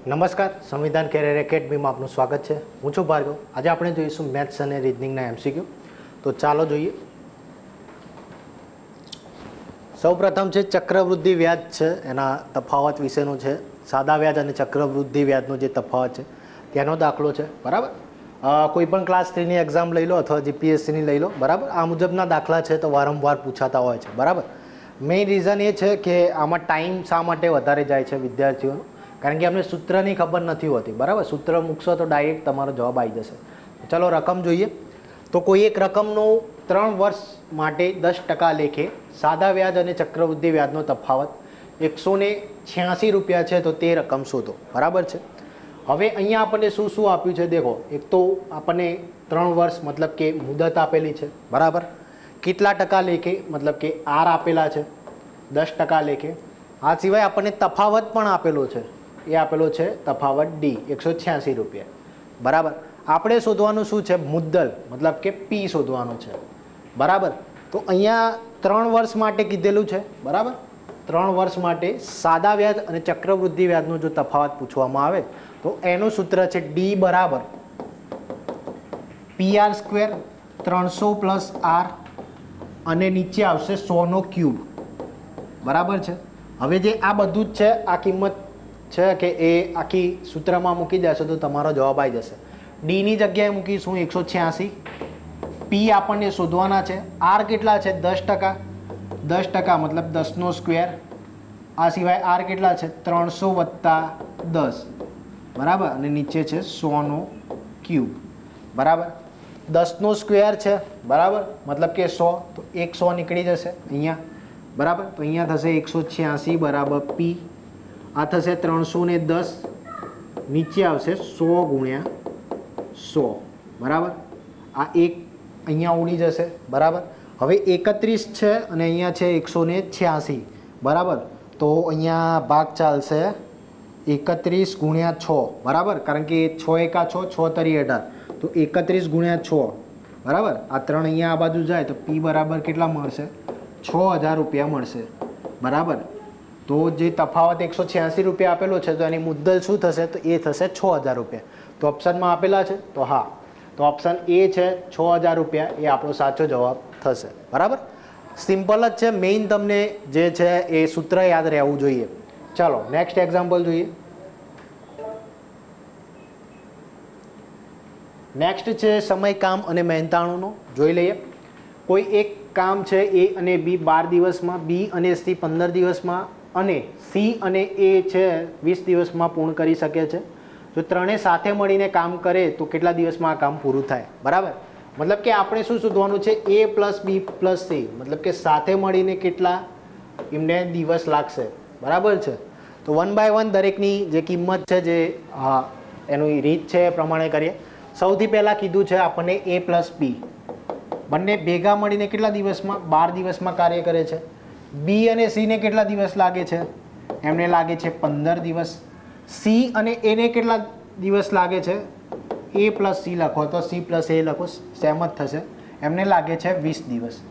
નમસ્કાર, સંવિધાન કેરિયર એકેડમીમાં આપનું સ્વાગત છે. હું છું ભાર્ગવ. આજે આપણે જોઈશું મેથ્સ અને રીઝનિંગના એમસીક્યુ. તો ચાલો જોઈએ. સૌપ્રથમ છે ચક્રવૃદ્ધિ વ્યાજ છે, એના તફાવત વિશેનું છે. સાદા વ્યાજ અને ચક્રવૃદ્ધિ વ્યાજનો જે તફાવત છે તેનો દાખલો છે, બરાબર. કોઈ પણ ક્લાસ 3ની એક્ઝામ લઈ લો અથવા જીપીએસસીની લઈ લો, બરાબર. આ મુજબના દાખલા છે તો વારંવાર પૂછાતા હોય છે, બરાબર. મેઇન રીઝન એ છે કે આમાં ટાઈમ શા માટે વધારે જાય છે વિદ્યાર્થીઓનો, કારણ કે અમને સૂત્રની ખબર નથી હોતી, બરાબર. સૂત્ર મૂકશો તો ડાયરેક્ટ તમારો જવાબ આવી જશે. ચલો રકમ જોઈએ. તો કોઈ એક રકમનો 3 વર્ષ માટે 10% લેખે સાદા વ્યાજ અને ચક્રવૃદ્ધિ વ્યાજનો તફાવત 186 રૂપિયા છે, તો તે રકમ શોધો, બરાબર છે. હવે અહીંયા આપણને શું શું આપ્યું છે દેખો. એક તો આપણને 3 વર્ષ મતલબ કે મુદત આપેલી છે, બરાબર. કેટલા ટકા લેખે મતલબ કે આર આપેલા છે 10% લેખે. આ સિવાય આપણને તફાવત પણ આપેલો છે, એ આપેલો છે તફાવત ડી 186 રૂપિયા, બરાબર. આપણે શોધવાનું શું છે? મુદ્દલ મતલબ કે પી શોધવાનું છે, બરાબર. તો અહીંયા 3 વર્ષ માટે કીધેલું છે, બરાબર. 3 વર્ષ માટે સાદા વ્યાજ અને ચક્રવૃદ્ધિ વ્યાજનો જો તફાવત પૂછવામાં આવે તો એનું સૂત્ર છે ડી બરાબર PR સ્ક્વેર 300 પ્લસ આર અને નીચે આવશે 100 નો ક્યુબ, બરાબર છે. હવે જે આ બધું જ છે, આ કિંમત છે કે એ આખી સૂત્રમાં મૂકી દેશો તો તમારો જવાબ આવી જશે. ડીની જગ્યાએ મૂકીશું 186. પી આપણને શોધવાના છે. આર કેટલા છે? 10%. 10% મતલબ 10નો સ્ક્વેર. આ સિવાય આર કેટલા છે? 300 વત્તા 10, બરાબર. અને નીચે છે 100 નો ક્યુબ, બરાબર. 10નો સ્ક્વેર છે, બરાબર, મતલબ કે 100, તો 100 નીકળી જશે અહીંયા, બરાબર. તો અહીંયા થશે 186 બરાબર પી. આ થશે 310, નીચે આવશે 100 ગુણ્યા 100, બરાબર. આ એક અહીંયા ઉડી જશે, બરાબર. હવે 31 છે અને અહીંયા છે 186, બરાબર. તો અહીંયા ભાગ ચાલશે 31 ગુણ્યા 6, બરાબર. કારણ કે 6 એકા 6, 6 તરી 18, તો 31 ગુણ્યા 6, બરાબર. આ 3 અહીંયા આ બાજુ જાય તો પી બરાબર કેટલા મળશે? 6000 રૂપિયા મળશે, બરાબર. તો જે તફાવત 186 રૂપિયા આપેલો છે તો એની મુદ્દલ શું થશે? તો એ થશે 6000 રૂપિયા. તો ઓપ્શનમાં આપેલા છે તો હા, તો ઓપ્શન એ છે 6000 રૂપિયા, એ આપણો સાચો જવાબ થશે, બરાબર. સિમ્પલ જ છે. મેઇન તમને જે છે એ સૂત્ર યાદ રહેવું જોઈએ. ચાલો નેક્સ્ટ એક્ઝામ્પલ જોઈએ. નેક્સ્ટ છે સમય, કામ અને મહેનતાણુંનો. જોઈ લઈએ. કોઈ એક કામ છે એ અને બી 12 દિવસમાં, બી અને સી 15 દિવસમાં અને સી અને એ છે 20 દિવસમાં પૂર્ણ કરી શકે છે. જો ત્રણેય સાથે મળીને કામ કરે તો કેટલા દિવસમાં આ કામ પૂરું થાય, બરાબર. મતલબ કે આપણે શું શોધવાનું છે? એ પ્લસ બી પ્લસ સી, મતલબ કે સાથે મળીને કેટલા એમને દિવસ લાગશે, બરાબર છે. તો 1 બાય 1 દરેકની જે કિંમત છે, જે એનું રીત છે એ પ્રમાણે કરીએ. સૌથી પહેલાં કીધું છે આપણને એ પ્લસ બી બંને ભેગા મળીને કેટલા દિવસમાં? 12 દિવસમાં કાર્ય કરે છે. બી અને સીને કેટલા દિવસ લાગે છે? એમને લાગે છે 15 દિવસ. સી અને એને કેટલા દિવસ લાગે છે? એ પ્લસ સી લખો તો સી પ્લસ એ લખો, સેમ જ થશે. એમને લાગે છે 20 દિવસ,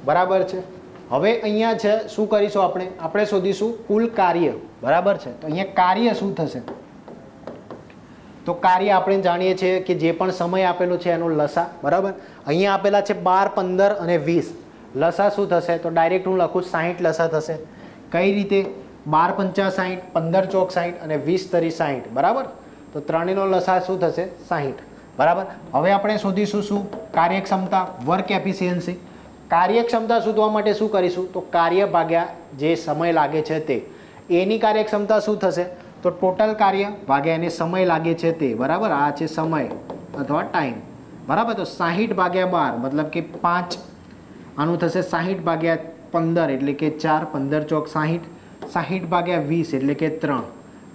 બરાબર છે. હવે અહીંયા છે શું કરીશું? આપણે શોધીશું કુલ કાર્ય, બરાબર છે. તો અહીંયા કાર્ય શું થશે? તો કાર્ય આપણે જાણીએ છીએ કે જે પણ સમય આપેલો છે એનો લસા, બરાબર. અહીંયા આપેલા છે 12, 15 અને 20. લસા શું થશે? તો ડાયરેક્ટ હું લખું 60 લસા થશે. કઈ રીતે? 12 પંચા 60, 15 ચોક 60 અને 20 તરી 60, બરાબર. તો ત્રણેયનો લસા શું થશે? 60, બરાબર. હવે આપણે શોધીશું શું? કાર્યક્ષમતા, વર્ક એફિશિયન્સી. કાર્યક્ષમતા શોધવા માટે શું કરીશું? તો કાર્ય ભાગ્યા જે સમય લાગે છે તે. એની કાર્યક્ષમતા શું થશે? તો ટોટલ કાર્ય ભાગ્યા એને સમય લાગે છે તે, બરાબર. આ છે સમય અથવા ટાઈમ, બરાબર. તો 60 ભાગ્યા 12 મતલબ કે 5. આનું થશે 60 ભાગ્યા 15 એટલે કે 4, 15 ચોક 60, 60 ભાગ્યા 20 એટલે કે 3,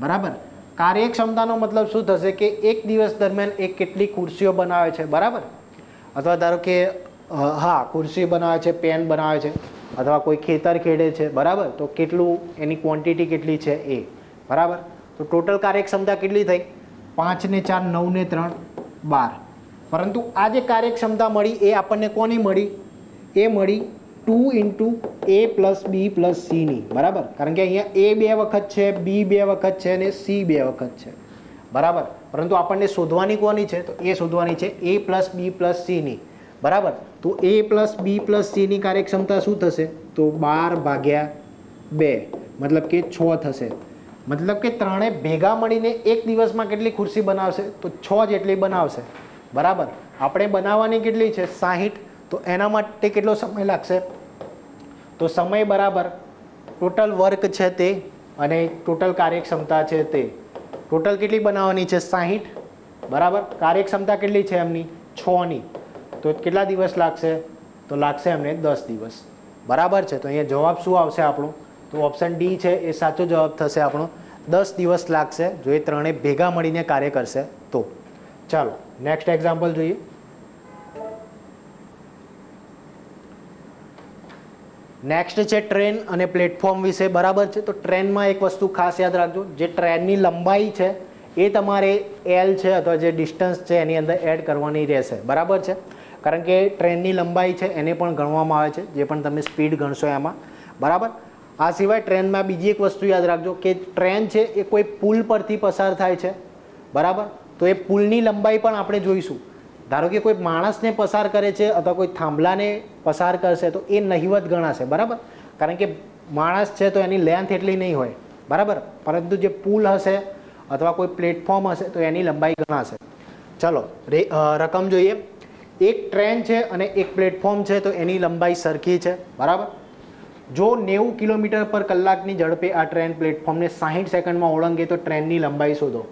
બરાબર. કાર્યક્ષમતાનો મતલબ શું થશે? કે એક દિવસ દરમિયાન એ કેટલી ખુરશીઓ બનાવે છે, બરાબર. અથવા ધારો કે ખુરશી બનાવે છે, પેન બનાવે છે, અથવા કોઈ ખેતર ખેડે છે, બરાબર. તો કેટલું એની ક્વોન્ટિટી કેટલી છે એ, બરાબર. તો ટોટલ કાર્યક્ષમતા કેટલી થઈ? 5 ને 4 9 ને 3 12. પરંતુ આ જે કાર્યક્ષમતા મળી એ આપણને કોની મળી? એ મળી 2 ઇન્ટુ એ પ્લસ બી પ્લસ સીની, બરાબર. કારણ કે અહીંયા એ 2 વખત છે, બી 2 વખત છે અને સી 2 વખત છે, બરાબર, પરંતુ આપણને શોધવાની કોની છે? તો એ શોધવાની છે a પ્લસ બી પ્લસ સીની, બરાબર. તો a પ્લસ બી પ્લસ સીની કાર્યક્ષમતા શું થશે? તો 12/2, મતલબ કે 6 થશે. મતલબ કે ત્રણે ભેગા મળીને એક દિવસમાં કેટલી ખુરશી બનાવશે? તો 6 જેટલી બનાવશે, બરાબર. આપણે બનાવવાની કેટલી છે? 60. તો એના માટે કેટલો સમય લાગશે? તો સમય બરાબર ટોટલ વર્ક છે તે અને ટોટલ કાર્યક્ષમતા છે તે. ટોટલ કેટલી બનાવવાની છે? 60, બરાબર. કાર્યક્ષમતા કેટલી છે એમની? 6ની. તો કેટલા દિવસ લાગશે? તો લાગશે એમને 10 દિવસ, બરાબર છે. તો અહીંયા જવાબ શું આવશે આપણો? તો ઓપ્શન ડી છે એ સાચો જવાબ થશે આપણો. 10 દિવસ લાગશે જો એ ત્રણે ભેગા મળીને કાર્ય કરશે તો. ચાલો નેક્સ્ટ એક્ઝામ્પલ જોઈએ. નેક્સ્ટ છે ટ્રેન અને પ્લેટફોર્મ વિશે, બરાબર છે. તો ટ્રેનમાં એક વસ્તુ ખાસ યાદ રાખજો, જે ટ્રેનની લંબાઈ છે એ તમારે એલ છે અથવા જે ડિસ્ટન્સ છે એની અંદર એડ કરવાની રહેશે, બરાબર છે. કારણ કે ટ્રેનની લંબાઈ છે એને પણ ગણવામાં આવે છે, જે પણ તમે સ્પીડ ગણશો એમાં, બરાબર. આ સિવાય ટ્રેનમાં બીજી એક વસ્તુ યાદ રાખજો કે ટ્રેન છે એ કોઈ પુલ પરથી પસાર થાય છે, બરાબર. તો એ પુલની લંબાઈ પણ આપણે જોઈશું. ધારો કે કોઈ માણસને પસાર કરે છે અથવા કોઈ થાંભલાને પસાર કરશે તો એ નહિવત ગણાશે, બરાબર. કારણ કે માણસ છે તો એની લેન્થ એટલી નહીં હોય, બરાબર. પરંતુ જે પુલ હશે અથવા કોઈ પ્લેટફોર્મ હશે તો એની લંબાઈ ગણાશે. ચલો રકમ જોઈએ. એક ટ્રેન છે અને એક પ્લેટફોર્મ છે તો એની લંબાઈ સરખી છે, બરાબર. જો 90 કિલોમીટર પર કલાકની ઝડપે આ ટ્રેન પ્લેટફોર્મને 60 સેકન્ડમાં ઓળંગે તો ટ્રેનની લંબાઈ શોધો,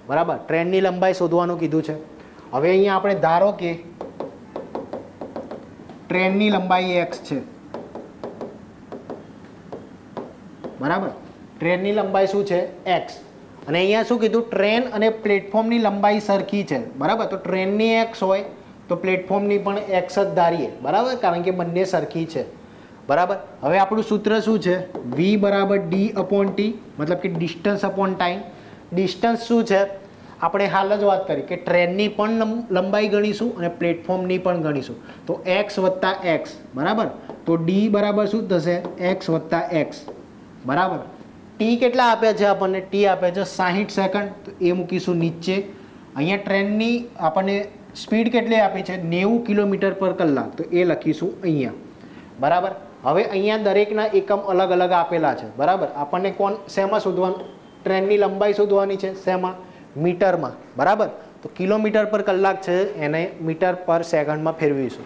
બરાબર. ટ્રેનની લંબાઈ શોધવાનું કીધું છે. હવે અહીંયા આપણે ધારો કે ટ્રેનની લંબાઈ x છે, બરાબર. ટ્રેનની લંબાઈ શું છે? x. અને અહીંયા શું કીધું? ટ્રેન અને પ્લેટફોર્મની લંબાઈ સરખી છે, બરાબર. તો ટ્રેનની x હોય તો પ્લેટફોર્મની પણ x જ ધારીએ, બરાબર, કારણ કે બંને સરખી છે, બરાબર. હવે આપણું સૂત્ર શું છે? v બરાબર d/t, મતલબ કે ડિસ્ટન્સ અપોન ટાઈમ. ડિસ્ટન્સ શું છે? આપણે હાલ જ વાત કરી કે ટ્રેનની પણ લંબાઈ ગણીશું અને પ્લેટફોર્મની પણ ગણીશું. તો x વત્તા x, બરાબર. તો d બરાબર શું થશે? x વત્તા x, બરાબર. t કેટલા આપ્યા છે આપણને? t આપ્યા છે 60 સેકન્ડ, તો એ મૂકીશું નીચે. અહીંયા ટ્રેનની આપણને સ્પીડ કેટલી આપી છે? 90 કિલોમીટર પર કલાક, તો એ લખીશું અહીંયા, બરાબર. હવે અહીંયા દરેકના એકમ અલગ અલગ આપેલા છે, બરાબર. આપણને શેમાં શોધવાનું? ટ્રેનની લંબાઈ શોધવાની છે. શેમાં? મીટરમાં, બરાબર. તો કિલોમીટર પર કલાક છે એને મીટર પર સેકન્ડમાં ફેરવીશું,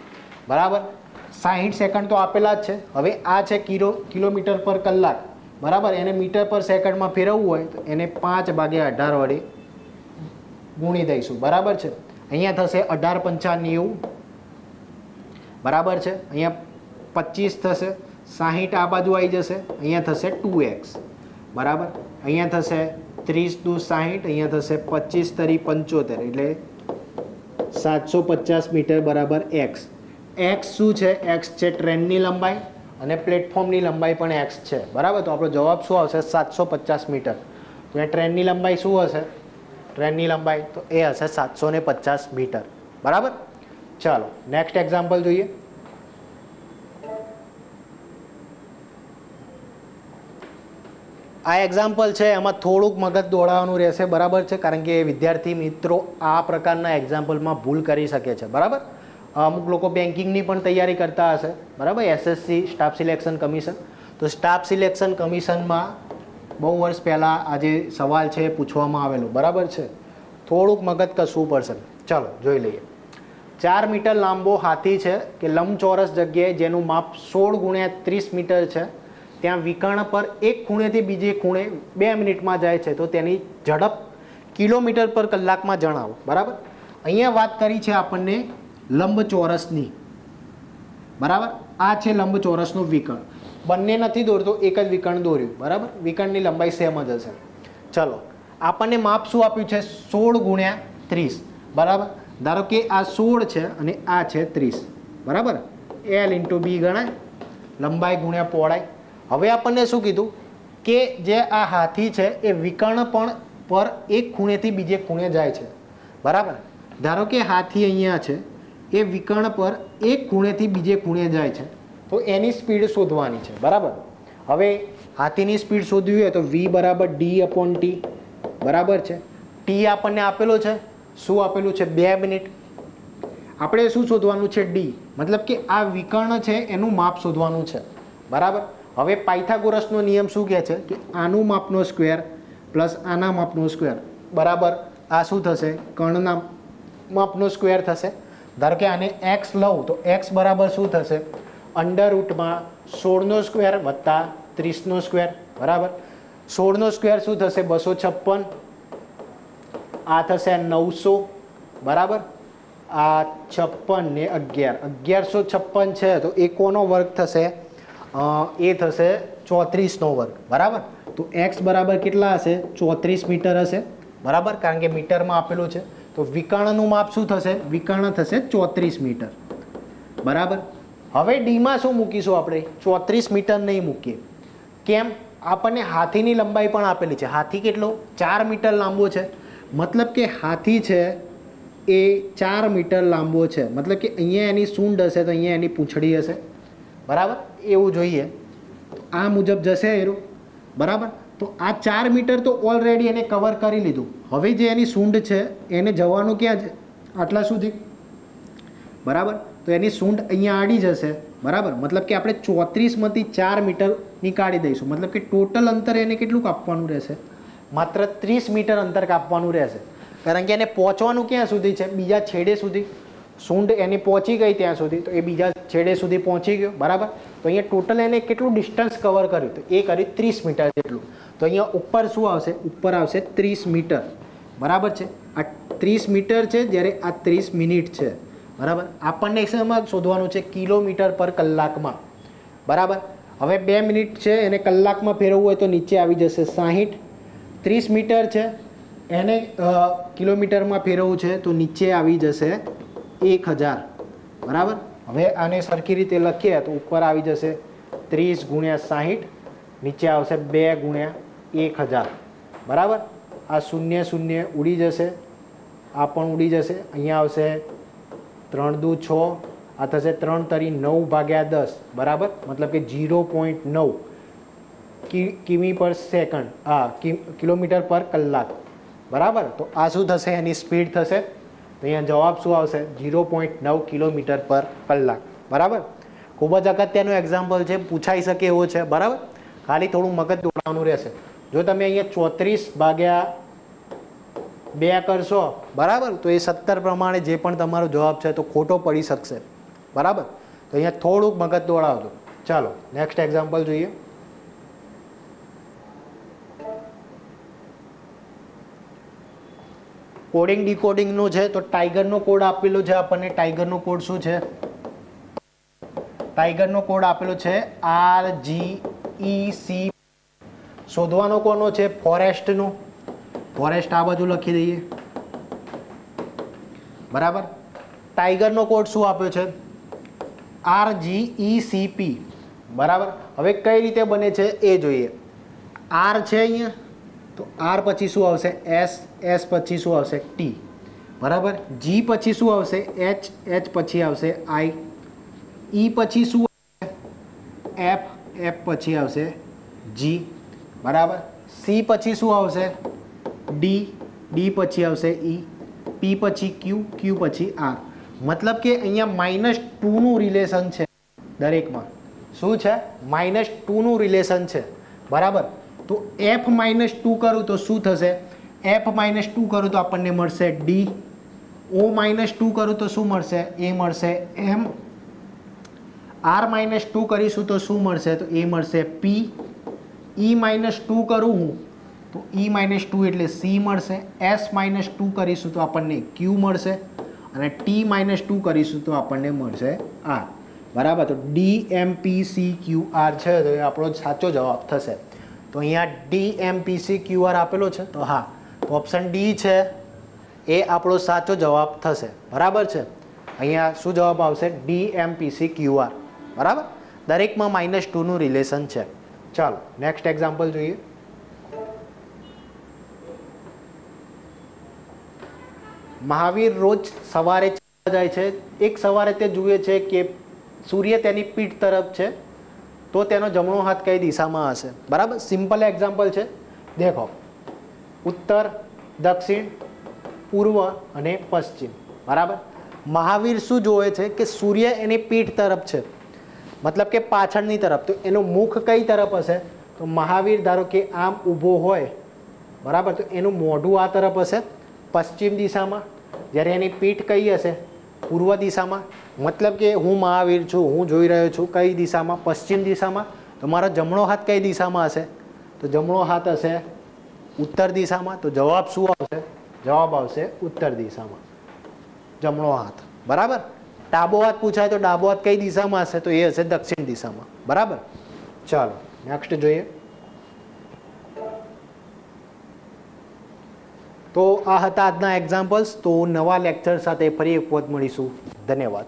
બરાબર. 60 સેકન્ડ તો આપેલા જ છે. હવે આ છે કિલોમીટર પર કલાક, બરાબર. એને મીટર પર સેકન્ડમાં ફેરવવું હોય તો એને 5/18 વડે ગુણી દઈશું, બરાબર છે. અહીંયા થશે 18×5 = 90, બરાબર છે. અહીંયા 25 થશે, 60 આ બાજુ આવી જશે, અહીંયા થશે 2x, બરાબર. અહીંયા થશે 30 × 60, અહીંયા થશે 25 × 75, એટલે 750 મીટર બરાબર x. x શું છે? x છે ટ્રેનની લંબાઈ અને પ્લેટફોર્મની લંબાઈ પણ x છે, બરાબર. તો આપણો જવાબ શું આવશે? 750 મીટર. તો એ ટ્રેનની લંબાઈ શું હશે? ટ્રેનની લંબાઈ તો એ હશે 750 મીટર, બરાબર. ચાલો નેક્સ્ટ એક્ઝામ્પલ જોઈએ. આ એક્ઝામ્પલ છે એમાં થોડુંક મગજ દોડાવવાનું રહેશે, બરાબર છે. કારણ કે વિદ્યાર્થી મિત્રો આ પ્રકારના એક્ઝામ્પલમાં ભૂલ કરી શકે છે, બરાબર. અમુક લોકો બેન્કિંગની પણ તૈયારી કરતા હશે, બરાબર. SSC staff selection commission. તો સ્ટાફ સિલેક્શન કમિશનમાં બહુ વર્ષ પહેલાં આ જે સવાલ છે એ પૂછવામાં આવેલો, બરાબર છે. થોડુંક મગજ કસવું પડશે. ચાલો જોઈ લઈએ. 4 મીટર લાંબો હાથી છે કે લંબચોરસ જગ્યાએ જેનું માપ 16 × 30 મીટર છે, ત્યાં વિકર્ણ પર એક ખૂણેથી બીજે ખૂણે 2 મિનિટમાં જાય છે, તો તેની ઝડપ કિલોમીટર પર કલાકમાં જણાવો, બરાબર. અહીંયા વાત કરી છે આપણને લંબચોરસની, બરાબર. આ છે લંબચોરસનું વિકર્ણ. બંને નથી દોરતો, એક જ વિકર્ણ દોર્યું, બરાબર. વિકર્ણની લંબાઈ સેમ જ હશે. ચલો આપણને માપ શું આપ્યું છે? 16 × 30, બરાબર. ધારો કે આ 16 છે અને આ છે 30, બરાબર. L × B ગણાય, લંબાઈ ગુણ્યા પહોળાઈ. હવે આપણને શું કીધું કે જે આ હાથી છે એ વિકર્ણ પણ પર એક ખૂણેથી બીજે ખૂણે જાય છે, બરાબર. ધારો કે હાથી અહીંયા છે, એ વિકર્ણ પર એક ખૂણેથી બીજે ખૂણે જાય છે, તો એની સ્પીડ શોધવાની છે, બરાબર. હવે હાથીની સ્પીડ શોધવી હોય તો v બરાબર d/t, બરાબર છે. t ટી આપણને આપેલો છે, શું આપેલું છે 2 મિનિટ. આપણે શું શોધવાનું છે ડી, મતલબ કે આ વિકર્ણ છે એનું માપ શોધવાનું છે, બરાબર. હવે પાયથાગોરસનો નિયમ શું કહે છે કે આનું માપનો સ્ક્વેર પ્લસ આના માપનો સ્ક્વેર બરાબર આ શું થશે કર્ણના માપનો સ્ક્વેર થશે. ધારો કે આને એક્સ લઉં તો એક્સ બરાબર શું થશે અંડર રૂટમાં 16નો સ્ક્વેર વત્તા 30નો સ્ક્વેર બરાબર. 16નો સ્ક્વેર શું થશે 256, આ થશે 900 બરાબર. આ 56 ને 11 1156 છે તો એ કોનો વર્ગ થશે એ થશે 34નો વર્ગ બરાબર. તો એક્સ બરાબર કેટલા હશે 34 મીટર હશે બરાબર, કારણ કે મીટરમાં આપેલું છે. તો વિકર્ણનું માપ શું થશે વિકર્ણ થશે 34 મીટર બરાબર. હવે ડીમાં શું મૂકીશું આપણે 34 મીટર નહીં મૂકીએ. કેમ? આપણને હાથીની લંબાઈ પણ આપેલી છે. હાથી કેટલો 4 મીટર લાંબો છે, મતલબ કે હાથી છે એ 4 મીટર લાંબો છે, મતલબ કે અહીંયા એની સૂંઢ હશે તો અહીંયા એની પૂંછડી હશે બરાબર. એવું જોઈએ તો આ મુજબ જશે એરું બરાબર. તો આ 4 મીટર તો ઓલરેડી એને કવર કરી લીધું. હવે જે એની સૂંઢ છે એને જવાનું ક્યાં છે આટલા સુધી બરાબર. તો એની સૂંઢ અહીંયા આડી જશે બરાબર, મતલબ કે આપણે 34માંથી 4 મીટર નીકાળી દઈશું, મતલબ કે ટોટલ અંતર એને કેટલું કાપવાનું રહેશે માત્ર 30 મીટર અંતર કાપવાનું રહેશે, કારણ કે એને પહોંચવાનું ક્યાં સુધી છે બીજા છેડે સુધી. સૂંઢ એની પહોંચી ગઈ ત્યાં સુધી તો એ બીજા છેડે સુધી પહોંચી ગયો બરાબર. તો અહીંયા ટોટલ એને કેટલું ડિસ્ટન્સ કવર કર્યું તો એ કર્યું 30 મીટર જેટલું. તો અહીંયા ઉપર શું આવશે ઉપર આવશે 30 મીટર બરાબર છે. આ 30 મીટર છે જ્યારે આ 30 મિનિટ છે બરાબર. આપણને શેમાં શોધવાનું છે કિલોમીટર પર કલાકમાં બરાબર. હવે 2 મિનિટ છે એને કલાકમાં ફેરવવું હોય તો નીચે આવી જશે 60. 30 મીટર છે એને કિલોમીટરમાં ફેરવવું છે તો નીચે આવી જશે 1000 બરાબર. હવે આને સરખી રીતે લખીએ તો ઉપર આવી જશે 30 ગુણ્યા 60, નીચે આવશે 2 ગુણ્યા 1000 બરાબર. આ 0 0 ઉડી જશે, આ પણ ઉડી જશે. અહીંયા આવશે 3 દુ 6, આ થશે 3 તરી 9 ભાગ્યા 10 બરાબર, મતલબ કે 0.9 કિમી પર સેકન્ડ, કિલોમીટર પર કલાક બરાબર. તો આ શું થશે એની સ્પીડ થશે. તો અહીંયા જવાબ શું આવશે 0.9 કિલોમીટર પર કલાક બરાબર. ખૂબ જ અગત્યનું એક્ઝામ્પલ છે, પૂછાઈ શકે એવો છે બરાબર. ખાલી થોડું મગજ દોડાવવાનું રહેશે. જો તમે અહીંયા 34 ભાગ્યા 2 કરશો બરાબર તો એ 17 પ્રમાણે જે પણ તમારો જવાબ છે તો ખોટો પડી શકશે બરાબર. તો અહીંયા થોડુંક મગજ દોડાવજો. ચાલો નેક્સ્ટ એક્ઝામ્પલ જોઈએ. કોડિંગ ડીકોડિંગનું છે તો ટાઈગરનો કોડ આપેલો છે આપણને. ટાઈગરનો કોડ શું છે ટાઈગરનો કોડ આપેલો છે RGEC. શોધવાનો કોનો છે ફોરેસ્ટનો. ફોરેસ્ટ આ બાજુ લખી દઈએ બરાબર. ટાઈગરનો કોડ શું આપ્યો છે RGECP બરાબર. હવે કઈ રીતે બને છે એ જોઈએ. R છે અહીંયા તો R પછી શું આવશે S, S પછી શું આવશે T બરાબર. G પછી શું આવશે H, H પછી આવશે I, E પછી શું આવશે F, F પછી આવશે G બરાબર. C પછી શું આવશે D, D પછી આવશે E, P પછી Q, Q પછી R. મતલબ કે અહીંયા -2નું રિલેશન છે દરેકમાં. શું છે -2નું રિલેશન છે બરાબર. તો F -2 કરું તો શું થશે F -2 કરું તો આપણને મળશે D. O -2 કરું તો શું મળશે એ મળશે M. R -2 કરીશું તો શું મળશે તો એ મળશે P. E -2 કરું હું તો E -2 એટલે C મળશે. S -2 કરીશું તો આપણને Q મળશે અને T -2 કરીશું તો આપણને મળશે R બરાબર. તો DMPCQR છે તો એ આપણો સાચો જવાબ થશે. તો અહીંયા DMPCQR આપેલો છે તો હા, તો ઓપ્શન ડી છે એ આપણો સાચો જવાબ થશે બરાબર છે. અહીંયા શું જવાબ આવશે DMPCQR બરાબર. દરેકમાં -2નું રિલેશન છે. ચાલો નેક્સ્ટ એક્ઝામ્પલ જોઈએ. મહાવીર રોજ સવારે જાય છે. એક સવારે તે જુએ છે કે સૂર્ય તેની પીઠ તરફ છે તો તેનો જમણો હાથ કઈ દિશામાં હશે બરાબર. સિમ્પલ એક્ઝામ્પલ છે. દેખો ઉત્તર, દક્ષિણ, પૂર્વ અને પશ્ચિમ. બરાબર. મહાવીર શું જોવે છે કે સૂર્ય એની પીઠ તરફ છે, મતલબ કે પાછળની તરફ, તો એનું મુખ કઈ તરફ હશે? તો મહાવીર ધારો કે આમ ઊભો હોય, બરાબર, તો એનું મોઢું આ તરફ હશે, પશ્ચિમ દિશામાં. જ્યારે એની પીઠ કઈ હશે? પૂર્વ દિશામાં. મતલબ કે હું મહાવીર છું, હું જોઈ રહ્યો છું કઈ દિશામાં? પશ્ચિમ દિશામાં. તો મારો જમણો હાથ કઈ દિશામાં હશે? તો જમણો હાથ હશે ઉત્તર દિશામાં. તો જવાબ શું આવશે? જવાબ આવશે ઉત્તર દિશામાં, જમણો હાથ. બરાબર. ડાબો હાથ પૂછાય તો ડાબો હાથ કઈ દિશામાં હશે? તો એ હશે દક્ષિણ દિશામાં. બરાબર. ચાલો નેક્સ્ટ જોઈએ. તો આ હતા આજના એક્ઝામ્પલ્સ. તો નવા લેક્ચર સાથે ફરી એક વખત મળીશું. ધન્યવાદ.